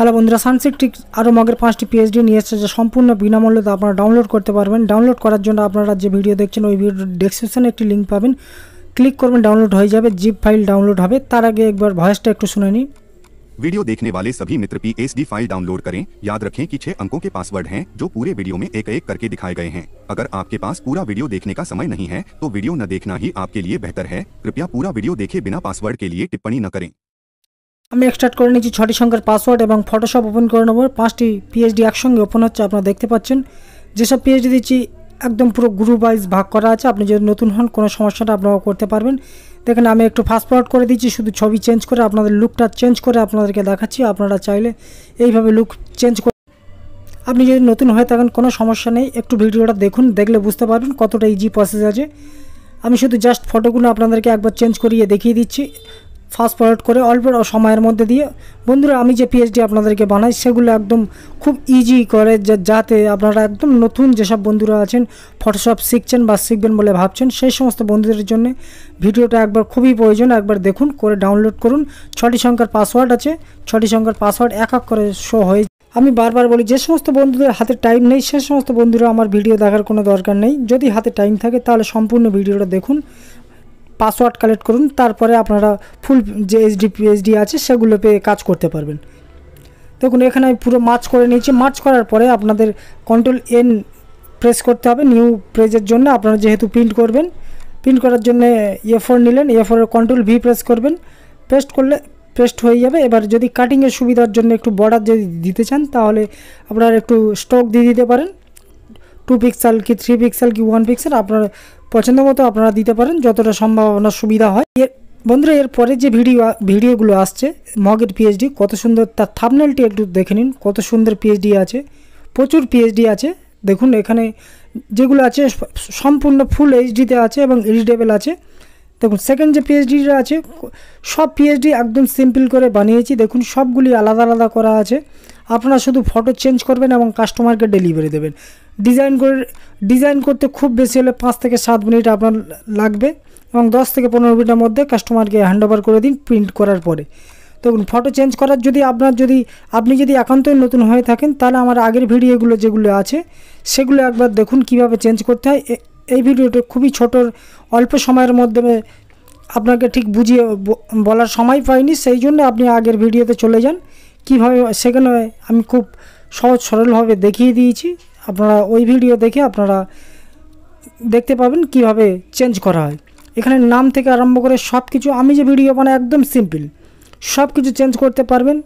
Hello বন্ধুরা, sunset tricks আরও মগের 5টি পিএইচডি নিয়ে এসেছে, যা সম্পূর্ণ বিনামূল্যে আপনারা ডাউনলোড করতে পারবেন। ডাউনলোড করার জন্য আপনারা যে ভিডিও দেখছেন ওই ভিডিও ডেসক্রিপশনে একটি লিঙ্ক পাবেন, ক্লিক করবেন, ডাউনলোড হয়ে যাবে, জিপ ফাইল ডাউনলোড হবে। তার আগে একবার ভয়েসটা একটু শুনে নিন। वीडियो देखने वाले सभी मित्र पीएचडी फाइल डाउनलोड करें। याद रखें कि 6 अंकों के पासवर्ड हैं जो पूरे वीडियो में एक एक करके दिखाए गए हैं। अगर आपके पास पूरा वीडियो देखने का समय नहीं है तो वीडियो न देखना ही आपके लिए बेहतर है। कृपया पूरा वीडियो देखे बिना पासवर्ड के लिए टिप्पणी न करें। আমি এক্সট্রাক্ট করে নিয়েছি 6টি সংখ্যার পাসওয়ার্ড এবং ফটোশপ ওপেন করে নেব। 5টি পিএইচডি একসঙ্গে ওপেন হচ্ছে, আপনারা দেখতে পাচ্ছেন। যেসব পিএইচডি দিচ্ছি একদম পুরো গ্রুপ ওয়াইজ ভাগ করা আছে। আপনি যদি নতুন হন কোনো সমস্যাটা আপনারা করতে পারবেন। দেখেন আমি একটু ফাস্ট ফরওয়ার্ড করে দিচ্ছি, শুধু ছবি চেঞ্জ করে আপনাদের লুকটা চেঞ্জ করে আপনাদেরকে দেখাচ্ছি। আপনারা চাইলে এইভাবে লুক চেঞ্জ করে, আপনি যদি নতুন হয়ে থাকেন কোনো সমস্যা নেই, একটু ভিডিওটা দেখুন, দেখলে বুঝতে পারবেন কতটা ইজি প্রসেস আছে। আমি শুধু জাস্ট ফটোগুলো আপনাদেরকে একবার চেঞ্জ করিয়ে দেখিয়ে দিচ্ছি ফাস্ট ফরওয়ার্ড করে অল্প সময়ের মধ্যে দিয়ে। বন্ধুরা, আমি যে পিএইচডি আপনাদেরকে বানাই সেগুলো একদম খুব ইজি করে, যাতে আপনারা একদম নতুন যেসব বন্ধুরা আছেন ফটোশপ শিখছেন বা শিখবেন বলে ভাবছেন, সেই সমস্ত বন্ধুদের জন্য ভিডিওটা একবার খুবই প্রয়োজন। একবার দেখুন, করে ডাউনলোড করুন। 6টি সংখ্যার পাসওয়ার্ড আছে, 6টি সংখ্যার পাসওয়ার্ড এক এক করে শো হয়ে। আমি বারবার বলি, যে সমস্ত বন্ধুদের হাতে টাইম নেই সে সমস্ত বন্ধুরা আমার ভিডিও দেখার কোনো দরকার নেই। যদি হাতে টাইম থাকে তাহলে সম্পূর্ণ ভিডিওটা দেখুন, পাসওয়ার্ড কালেক্ট করুন, তারপরে আপনারা ফুল যে পিএইচডি আছে সেগুলো পেয়ে কাজ করতে পারবেন। দেখুন এখানে আমি পুরো মার্চ করে নিয়েছি। মার্চ করার পরে আপনাদের কন্ট্রোল-N প্রেস করতে হবে নিউ পেজের জন্য। আপনারা যেহেতু প্রিন্ট করবেন, প্রিন্ট করার জন্য A4 নিলেন, A4 কন্ট্রোল-V প্রেস করবেন, পেস্ট করলে পেস্ট হয়ে যাবে। এবার যদি কাটিংয়ের সুবিধার জন্য একটু বর্ডার যদি দিতে চান তাহলে আপনারা একটু স্ট্রোক দিয়ে দিতে পারেন। 2 পিক্সেল কি 3 পিক্সেল কি 1 পিক্সেল আপনার পছন্দ মতো আপনারা দিতে পারেন, যতটা সম্ভব আপনার সুবিধা হয়। বন্ধুরা, এরপরে যে ভিডিওগুলো আসছে মগের পিএইচডি কত সুন্দর, তার থাম্বনেলটি একটু দেখে নিন, কত সুন্দর পিএইচডি আছে, প্রচুর পিএইচডি আছে। দেখুন এখানে যেগুলো আছে সম্পূর্ণ ফুল এইচডিতে আছে এবং এডিটেবল আছে। দেখুন সেকেন্ড যে পিএইচডিটা আছে, সব পিএইচডি একদম সিম্পল করে বানিয়েছি। দেখুন সবগুলি আলাদা আলাদা করা আছে। আপনারা শুধু ফটো চেঞ্জ করবেন এবং কাস্টমারকে ডেলিভারি দেবেন। ডিজাইন করতে খুব বেশি হলে 5 থেকে 7 মিনিট আপনার লাগবে এবং 10 থেকে 15 মিনিটের মধ্যে কাস্টমারকে হ্যান্ডওভার করে দিন প্রিন্ট করার পরে। দেখুন ফটো চেঞ্জ করার আপনি যদি একান্তই নতুন হয়ে থাকেন তাহলে আমার আগের ভিডিওগুলো যেগুলো আছে সেগুলো একবার দেখুন কিভাবে চেঞ্জ করতে হয়। এই ভিডিওটা খুবই ছোট, অল্প সময়ের মধ্যে আপনাকে ঠিক বুঝিয়ে বলার সময় পাইনি, সেই জন্য আপনি আগের ভিডিওতে চলে যান। কীভাবে সেখানে আমি খুব সহজ সরলভাবে দেখিয়ে দিয়েছি। আপনারা ওই ভিডিও দেখে আপনারা দেখতে পাবেন কিভাবে চেঞ্জ করা হয়। এখানে নাম থেকে আরম্ভ করে সব কিছু, আমি যে ভিডিও বানাই একদম সিম্পল, সব কিছু চেঞ্জ করতে পারবেন।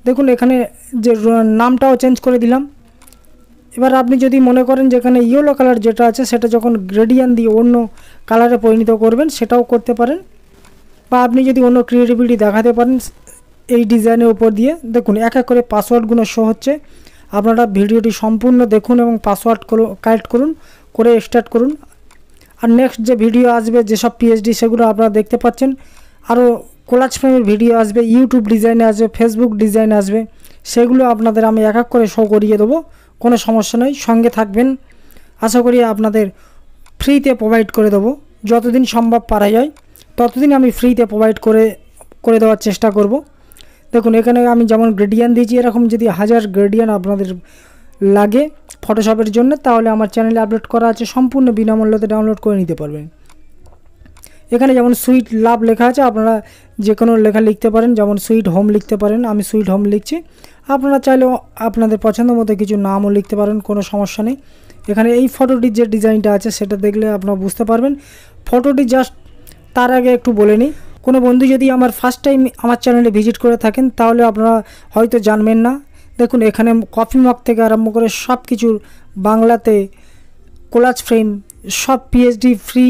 দেখুন এখানে যে নামটাও চেঞ্জ করে দিলাম। এবার আপনি যদি মনে করেন যে এখানে ইয়েলো কালার যেটা আছে সেটা যখন গ্রেডিয়েন্ট দিয়ে অন্য কালারে পরিণত করবেন সেটাও করতে পারেন, বা আপনি যদি অন্য ক্রিয়েটিভিটি দেখাতে পারেন এই ডিজাইনের উপর দিয়ে। দেখুন এক এক করে পাসওয়ার্ডগুলো শো হচ্ছে। আপনারা ভিডিওটি সম্পূর্ণ দেখুন এবং পাসওয়ার্ড কালেক্ট করুন, করে স্টার্ট করুন। আর নেক্সট যে ভিডিও আসবে যেসব পিএইচডি সেগুলো আপনারা দেখতে পাচ্ছেন। আরও কোলাজ ফ্রেমের ভিডিও আসবে, ইউটিউব ডিজাইনে আসবে, ফেসবুক ডিজাইন আসবে, সেগুলো আপনাদের আমি এক এক করে শো করিয়ে দেবো, কোনো সমস্যা নেই, সঙ্গে থাকবেন। আশা করি আপনাদের ফ্রিতে প্রোভাইড করে দেবো, যতদিন সম্ভব পারা যায় ততদিন আমি ফ্রিতে প্রোভাইড করে দেওয়ার চেষ্টা করব। দেখুন এখানে আমি যেমন গ্রেডিয়েন্ট দিয়েছি, এরকম যদি 1000 গ্রেডিয়েন্ট আপনাদের লাগে ফটোশপের জন্য তাহলে আমার চ্যানেলে আপলোড করা আছে, সম্পূর্ণ বিনামূল্যতে ডাউনলোড করে নিতে পারবেন। এখানে যেমন সুইট লাভ লেখা আছে, আপনারা যে কোনো লেখা লিখতে পারেন, যেমন সুইট হোম লিখতে পারেন। আমি সুইট হোম লিখছি, আপনারা চাইলেও আপনাদের পছন্দ মতো কিছু নামও লিখতে পারেন, কোনো সমস্যা নেই। এখানে এই ফটোটির যে ডিজাইনটা আছে সেটা দেখলে আপনারা বুঝতে পারবেন ফটোটি। জাস্ট তার আগে একটু বলে নিই, কোনো বন্ধু যদি আমার ফার্স্ট টাইম আমার চ্যানেলে ভিজিট করে থাকেন তাহলে আপনারা হয়তো জানবেন না। দেখুন এখানে কফি মগ থেকে আরম্ভ করে সব কিছুর বাংলাতে কোলাজ ফ্রেম সব পিএইচডি ফ্রি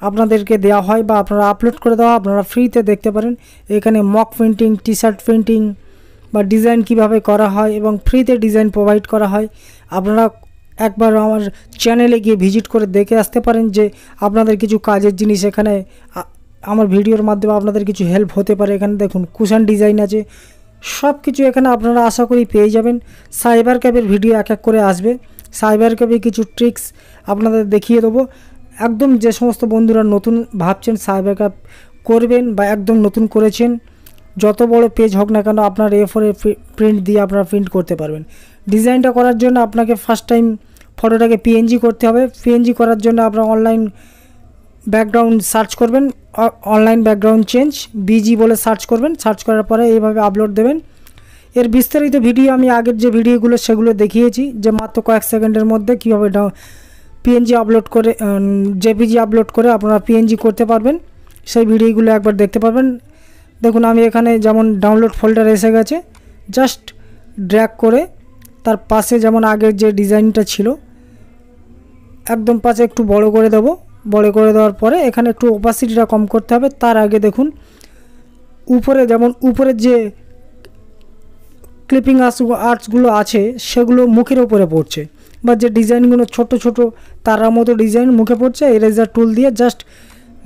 আপনাদেরকে দেওয়া হয় বা আপনারা আপলোড করে দেওয়া, আপনারা ফ্রিতে দেখতে পারেন। এখানে mock printing, T shirt printing বা ডিজাইন কিভাবে করা হয় এবং ফ্রিতে ডিজাইন প্রোভাইড করা হয়। আপনারা একবার আমার চ্যানেলে গিয়ে ভিজিট করে দেখে আসতে পারেন যে আপনাদের কিছু কাজের জিনিস এখানে আমার ভিডিওর মাধ্যমে আপনাদের কিছু হেল্প হতে পারে। এখানে দেখুন কুশন ডিজাইন আছে, সব কিছু এখানে আপনারা আশা করি পেয়ে যাবেন। সাইবার ক্যাফের ভিডিও এক এক করে আসবে, সাইবার ক্যাফে কিছু ট্রিক্স আপনাদের দেখিয়ে দেবো। একদম যে সমস্ত বন্ধুরা নতুন ভাবছেন সাইবার ক্যাফ করবেন বা একদম নতুন করেছেন যত বড় পেজ হোক না কেন আপনার A4 প্রিন্ট দিয়ে আপনারা প্রিন্ট করতে পারবেন। ডিজাইনটা করার জন্য আপনাকে ফার্স্ট টাইম ফটোটাকে পিএনজি করতে হবে। পিএনজি করার জন্য আপনারা অনলাইন ব্যাকগ্রাউন্ড সার্চ করবেন, অনলাইন ব্যাকগ্রাউন্ড চেঞ্জ বিজি বলে সার্চ করবেন। সার্চ করার পরে এইভাবে আপলোড দেবেন। এর বিস্তারিত ভিডিও আমি আগের যে ভিডিওগুলো সেগুলো দেখিয়েছি, যে মাত্র কয়েক সেকেন্ডের মধ্যে কীভাবে পিএনজি আপলোড করে জেপিজি আপলোড করে আপনারা পিএনজি করতে পারবেন। সেই ভিডিওগুলো একবার দেখতে পারবেন। দেখুন আমি এখানে যেমন ডাউনলোড ফোল্ডার এসে গেছে, জাস্ট ড্র্যাগ করে তার পাশে যেমন আগের যে ডিজাইনটা ছিল একদম পাশে একটু বড় করে দেবো। বড় করে দেওয়ার পরে এখানে একটু ওপাসিটিটা কম করতে হবে। তার আগে দেখুন উপরে যেমন উপরের যে ক্লিপিং আর্টসগুলো আছে সেগুলো মুখের ওপরে পড়ছে, বা যে ডিজাইনগুলো ছোট ছোট তারার মতো ডিজাইন মুখে পড়ছে। ইরেজার টুল দিয়ে জাস্ট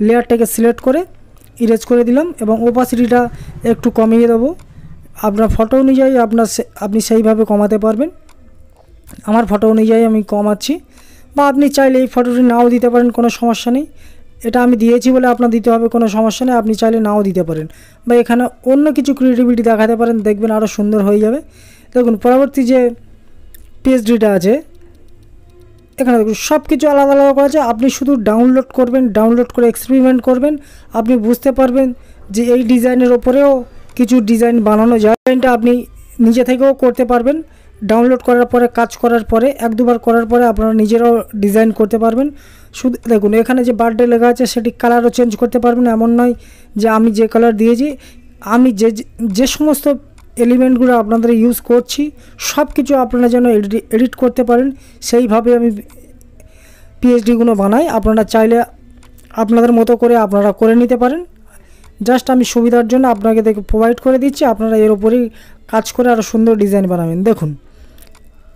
লেয়ারটাকে সিলেক্ট করে ইরেজ করে দিলাম এবং ওপাসিটিটা একটু কমিয়ে দেবো। আপনার ফটো অনুযায়ী আপনি সেইভাবে কমাতে পারবেন। আমার ফটো অনুযায়ী আমি কমাচ্ছি, বা আপনি চাইলে এই ফটোটি নাও দিতে পারেন, কোনো সমস্যা নেই। এটা আমি দিয়েছি বলে আপনার দিতে হবে, কোনো সমস্যা নেই। আপনি চাইলে নাও দিতে পারেন, বা এখানে অন্য কিছু ক্রিয়েটিভিটি দেখাতে পারেন, দেখবেন আরও সুন্দর হয়ে যাবে। দেখুন পরবর্তী যে পিএসডিটা আছে এখানে দেখুন সব কিছু আলাদা আলাদা করা আছে। আপনি শুধু ডাউনলোড করবেন, ডাউনলোড করে এক্সপেরিমেন্ট করবেন, আপনি বুঝতে পারবেন যে এই ডিজাইনের ওপরেও কিছু ডিজাইন বানানো যায়। ডিজাইনটা আপনি নিজে থেকেও করতে পারবেন। ডাউনলোড করার পরে কাজ করার পরে এক দুবার করার পরে আপনারা নিজেরাও ডিজাইন করতে পারবেন। শুধু দেখুন এখানে যে বার্থডে লেখা আছে সেটি কালারও চেঞ্জ করতে পারবেন। এমন নয় যে আমি যে কালার দিয়েছি, আমি যে সমস্ত এলিমেন্টগুলো আপনাদের ইউজ করছি সব কিছু আপনারা যেন এডিট করতে পারেন, সেইভাবে আমি পিএইচডিগুলো বানাই। আপনারা চাইলে আপনাদের মতো করে আপনারা করে নিতে পারেন। জাস্ট আমি সুবিধার জন্য আপনাকে প্রোভাইড করে দিচ্ছি, আপনারা এর উপরেই কাজ করে আরও সুন্দর ডিজাইন বানাবেন। দেখুন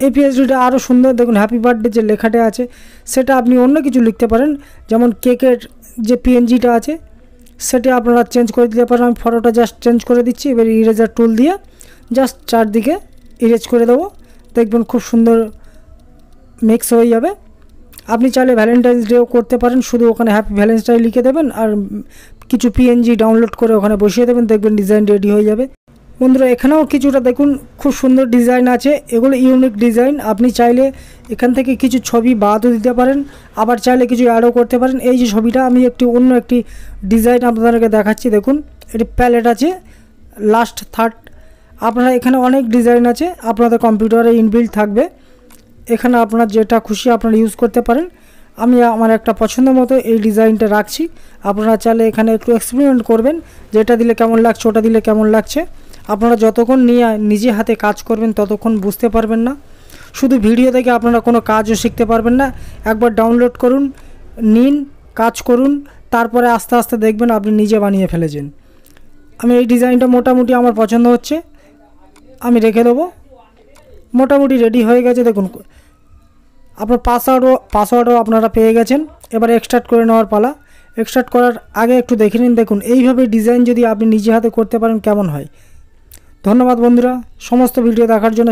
এই পিএইচডিটা আরও সুন্দর। দেখুন হ্যাপি বার্থডে যে লেখাটা আছে সেটা আপনি অন্য কিছু লিখতে পারেন, যেমন কেকের যে পিএনজিটা আছে সেটা আপনারা চেঞ্জ করে দিতে পারেন। আমি ফটোটা জাস্ট চেঞ্জ করে দিচ্ছি। এবার ইরেজার টুল দিয়ে জাস্ট চারদিকে ইরেজ করে দেবো, দেখবেন খুব সুন্দর মিক্স হয়ে যাবে। আপনি চাইলে ভ্যালেন্টাইন্স ডেও করতে পারেন, শুধু ওখানে হ্যাপি ভ্যালেন্টাইন্স ডে লিখে দেবেন আর কিছু পিএনজি ডাউনলোড করে ওখানে বসিয়ে দেবেন, দেখবেন ডিজাইন রেডি হয়ে যাবে। বন্ধুরা এখানেও কিছুটা দেখুন খুব সুন্দর ডিজাইন আছে, এগুলো ইউনিক ডিজাইন। আপনি চাইলে এখান থেকে কিছু ছবি বাদও দিতে পারেন, আবার চাইলে কিছু অ্যাডও করতে পারেন। এই যে ছবিটা আমি অন্য একটি ডিজাইন আপনাদেরকে দেখাচ্ছি। দেখুন এটি প্যালেট আছে লাস্ট থার্ড। আপনারা এখানে অনেক ডিজাইন আছে, আপনাদের কম্পিউটারে ইনবিল্ট থাকবে। এখানে আপনার যেটা খুশি আপনারা ইউজ করতে পারেন। আমি আমার একটা পছন্দ মতো এই ডিজাইনটা রাখছি। আপনারা চাইলে এখানে একটু এক্সপেরিমেন্ট করবেন, যেটা দিলে কেমন লাগছে ওটা দিলে কেমন লাগছে। আপনারা যতক্ষণ নিজে হাতে কাজ করবেন ততক্ষণ বুঝতে পারবেন না। শুধু ভিডিও দেখে আপনারা কোনো কাজও শিখতে পারবেন না। একবার ডাউনলোড করুন, নিন, কাজ করুন, তারপরে আস্তে আস্তে দেখবেন আপনি নিজে বানিয়ে ফেলেছেন। আমি এই ডিজাইনটা মোটামুটি আমার পছন্দ হচ্ছে, আমি রেখে দেবো। মোটামুটি রেডি হয়ে গেছে। দেখুন আপনার পাসওয়ার্ডও আপনারা পেয়ে গেছেন। এবার এক্সট্রাক্ট করে নেওয়ার পালা। এক্সট্রাক্ট করার আগে একটু দেখে নিন। দেখুন এইভাবে ডিজাইন যদি আপনি নিজে হাতে করতে পারেন কেমন হয়। ধন্যবাদ বন্ধুরা সমস্ত ভিডিও দেখার জন্য।